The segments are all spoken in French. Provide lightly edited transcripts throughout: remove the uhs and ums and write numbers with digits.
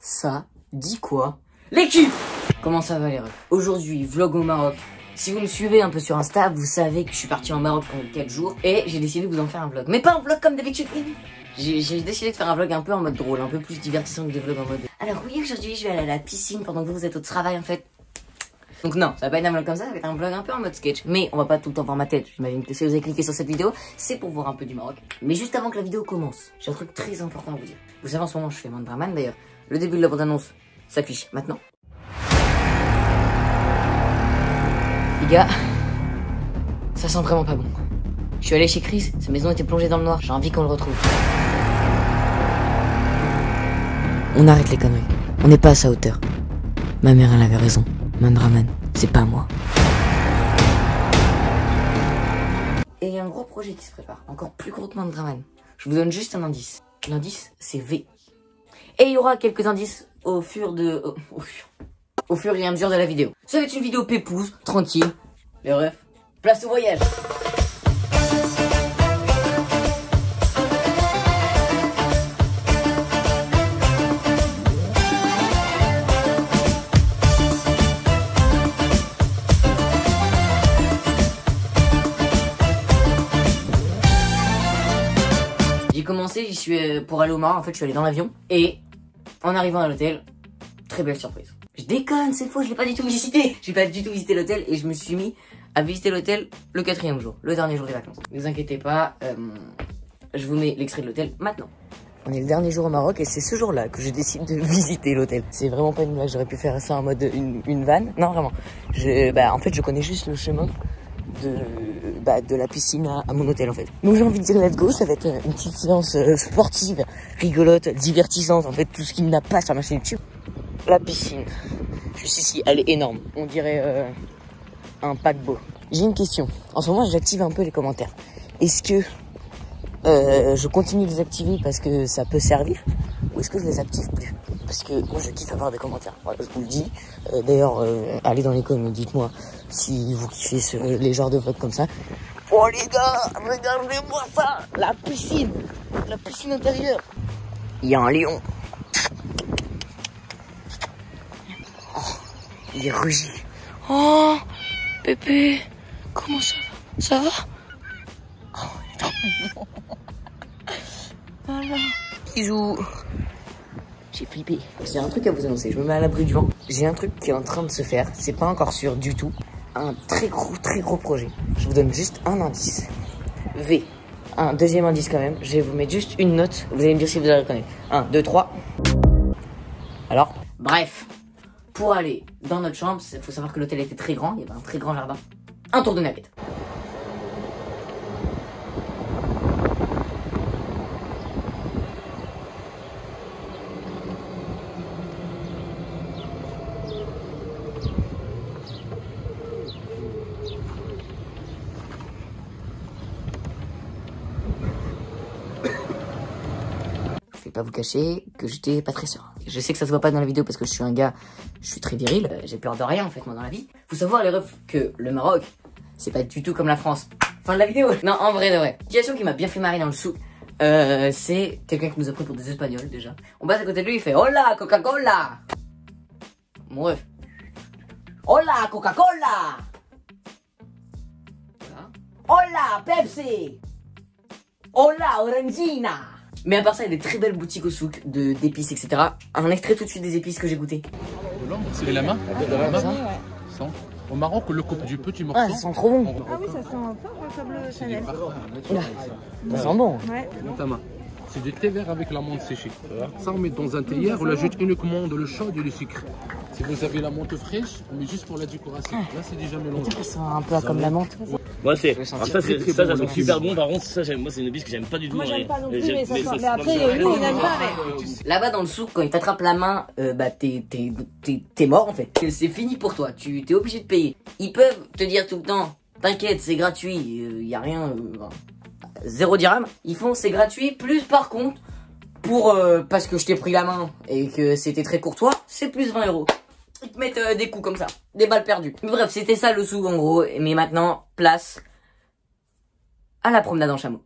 Ça dit quoi? L'équipe! Comment ça va les refs? Aujourd'hui, vlog au Maroc. Si vous me suivez un peu sur Insta, vous savez que je suis parti en Maroc pendant 4 jours et j'ai décidé de vous en faire un vlog. Mais pas un vlog comme d'habitude. J'ai décidé de faire un vlog un peu en mode drôle, un peu plus divertissant que des vlogs en mode... Alors oui, aujourd'hui je vais aller à la piscine pendant que vous êtes au travail en fait. Donc non, ça va pas être un vlog comme ça va être un vlog un peu en mode sketch. Mais on va pas tout le temps voir ma tête. J'imagine que si vous avez cliqué sur cette vidéo, c'est pour voir un peu du Maroc. Mais juste avant que la vidéo commence, j'ai un truc très important à vous dire. Vous savez en ce moment je fais Mandraman d'ailleurs. Le début de la bande-annonce s'affiche maintenant. Les gars, ça sent vraiment pas bon. Je suis allé chez Chris, sa maison était plongée dans le noir, j'ai envie qu'on le retrouve. On arrête les conneries, on n'est pas à sa hauteur. Ma mère elle avait raison, Mandraman, c'est pas moi. Et il y a un gros projet qui se prépare, encore plus gros que Mandraman. Je vous donne juste un indice. L'indice c'est V. Et il y aura quelques indices au fur et à mesure de la vidéo. Ça va être une vidéo pépouse, tranquille. Les refs, place au voyage. J'ai commencé, j'y suis pour aller au Maroc. En fait, je suis allé dans l'avion et en arrivant à l'hôtel, très belle surprise. Je déconne, c'est faux, je l'ai pas du tout visité. J'ai pas du tout visité l'hôtel et je me suis mis à visiter l'hôtel le 4e jour, le dernier jour des vacances. Ne vous inquiétez pas, je vous mets l'extrait de l'hôtel maintenant. On est le dernier jour au Maroc et c'est ce jour-là que je décide de visiter l'hôtel. C'est vraiment pas une blague, j'aurais pu faire ça en mode une vanne. Non, vraiment. En fait, je connais juste le chemin de la piscine à mon hôtel en fait. Donc j'ai envie de dire let's go, ça va être une petite séance sportive, rigolote, divertissante, en fait tout ce qu'il n'a pas sur ma chaîne YouTube. La piscine, juste ici, elle est énorme, on dirait un paquebot. J'ai une question, en ce moment j'active un peu les commentaires. Est-ce que je continue de les activer parce que ça peut servir ou est-ce que je les active plus? Parce que moi je kiffe avoir des commentaires, voilà, je vous le dis. D'ailleurs, allez dans les commentaires, dites-moi si vous kiffez les genres de vlogs comme ça. Oh les gars, regardez-moi ça, la piscine intérieure. Il y a un lion. Oh, il est rugi. Oh, Pépé, comment ça va? Ça va? Oh, il est trop mignon. Voilà. Bisous. J'ai flippé. J'ai un truc à vous annoncer, je me mets à l'abri du vent. J'ai un truc qui est en train de se faire, c'est pas encore sûr du tout. Un très gros projet. Je vous donne juste un indice. V. Un deuxième indice quand même. Je vais vous mettre juste une note. Vous allez me dire si vous allez reconnaître. 1, 2, 3. Alors, bref. Pour aller dans notre chambre, il faut savoir que l'hôtel était très grand. Il y avait un très grand jardin. Un tour de navette. Je vais pas vous cacher que j'étais pas très sûr. Je sais que ça se voit pas dans la vidéo parce que je suis un gars, je suis très viril, j'ai peur de rien en fait moi dans la vie. Faut savoir les refs que le Maroc, c'est pas du tout comme la France. Fin de la vidéo. Non, en vrai de vrai. Situation qui m'a bien fait marrer dans le souk, c'est quelqu'un qui nous a pris pour des Espagnols déjà. On passe à côté de lui, il fait Hola Coca-Cola. Mon ref. Hola Coca-Cola. Hola Pepsi. Hola Orangina. Mais à part ça, il y a des très belles boutiques au souk d'épices, etc. Un extrait tout de suite des épices que j'ai goûté. C'est la main. Au Maroc, le coupe du petit morceau. Ah, ça sent trop bon. Ah oui, ça sent fort le sable Chanel. Ça sent bon. Ouais. Dans ta main. C'est du thé vert avec l'amande séchée. Ça, on met dans un théière, on l'ajoute uniquement de l'eau chaude et le sucre. Si vous avez la menthe fraîche, on met juste pour la décoration. Là, c'est déjà mélangé. Ça sent un peu comme la menthe. Moi, c'est. Ça sent super bon. Par contre, ça, moi, c'est une épice que j'aime pas du tout. Moi, j'aime pas non plus, Mais mais après, lui, il n'aime pas. Là-bas dans le souk, quand ils t'attrapent la main, t'es mort en fait. C'est fini pour toi, tu t'es obligé de payer. Ils peuvent te dire tout le temps, t'inquiète, c'est gratuit, y a rien, 0 dirham. Ils font c'est gratuit, plus par contre, parce que je t'ai pris la main et que c'était très courtois, c'est plus 20 €. Ils te mettent des coups comme ça, des balles perdues. Mais bref, c'était ça le souk en gros. Mais maintenant, place à la promenade en chameau.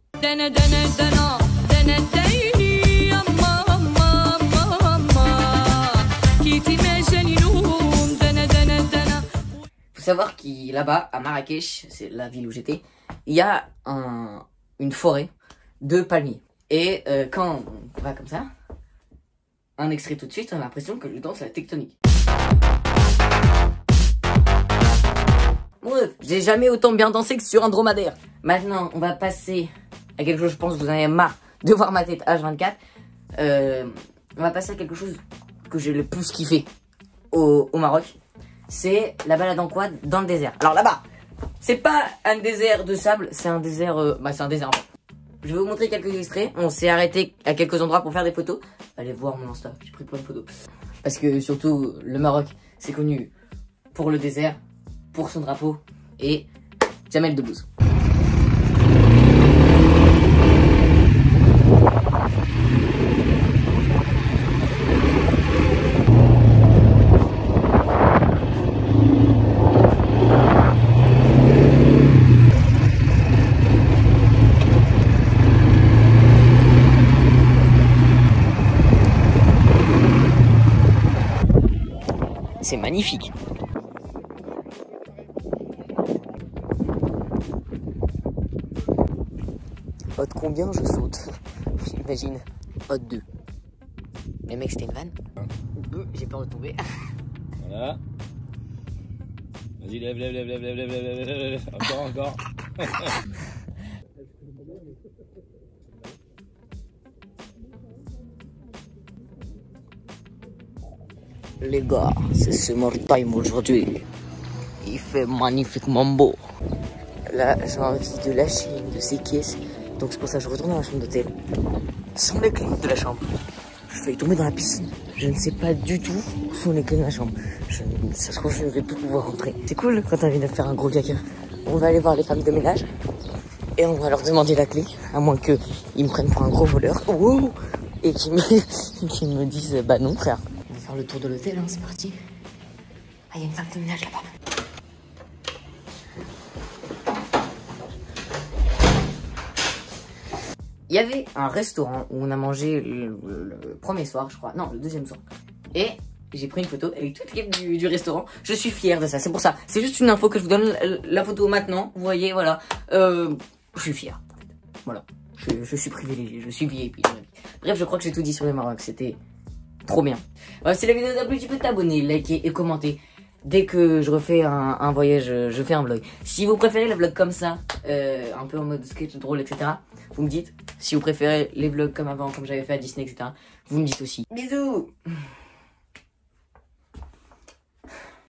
savoir qu'il là-bas, à Marrakech, c'est la ville où j'étais, il y a une forêt de palmiers. Et quand on va comme ça, un extrait tout de suite, on a l'impression que je danse à la tectonique. Bref, j'ai jamais autant bien dansé que sur un dromadaire. Maintenant, on va passer à quelque chose, je pense que vous en avez marre de voir ma tête H24. On va passer à quelque chose que j'ai le plus kiffé au Maroc. C'est la balade en quad dans le désert. Alors là-bas, c'est pas un désert de sable, c'est un désert... c'est un désert en fait. Je vais vous montrer quelques extraits. On s'est arrêté à quelques endroits pour faire des photos. Allez voir mon Insta, j'ai pris plein de photos. Parce que surtout, le Maroc, c'est connu pour le désert, pour son drapeau et Jamel Debbouze. C'est magnifique. Hot combien je saute? J'imagine. Hot 2. Les mecs, c'était une vanne. J'ai peur de tomber. Voilà. Vas-y, lève. Encore. Les gars, c'est summer time aujourd'hui. Il fait magnifiquement beau. Là, j'ai envie de lâcher une de ces caisses. Donc c'est pour ça que je retourne dans la chambre d'hôtel. Sans les clés de la chambre. Je vais tomber dans la piscine. Je ne sais pas du tout où sont les clés de la chambre. Ça se trouve, je ne vais plus pouvoir rentrer. C'est cool quand on vient de faire un gros caca. On va aller voir les femmes de ménage. Et on va leur demander la clé. À moins qu'ils me prennent pour un gros voleur. Oh, et qu'ils me disent, bah non frère. On va faire le tour de l'hôtel, hein, c'est parti. Ah, il y a une femme de ménage là-bas. Il y avait un restaurant où on a mangé le premier soir, je crois. Non, le deuxième soir. Et j'ai pris une photo avec toute l'équipe du restaurant. Je suis fier de ça, c'est pour ça. C'est juste une info que je vous donne la photo maintenant. Vous voyez, voilà. Je suis fier. Voilà. Je suis privilégié, je suis VIP. Bref, je crois que j'ai tout dit sur le Maroc. C'était trop bien. Voilà, si la vidéo t'a plu, tu peux t'abonner, liker et commenter. Dès que je refais un voyage, je fais un vlog. Si vous préférez les vlogs comme ça, un peu en mode sketch drôle, etc., vous me dites. Si vous préférez les vlogs comme avant, comme j'avais fait à Disney, etc., vous me dites aussi. Bisous!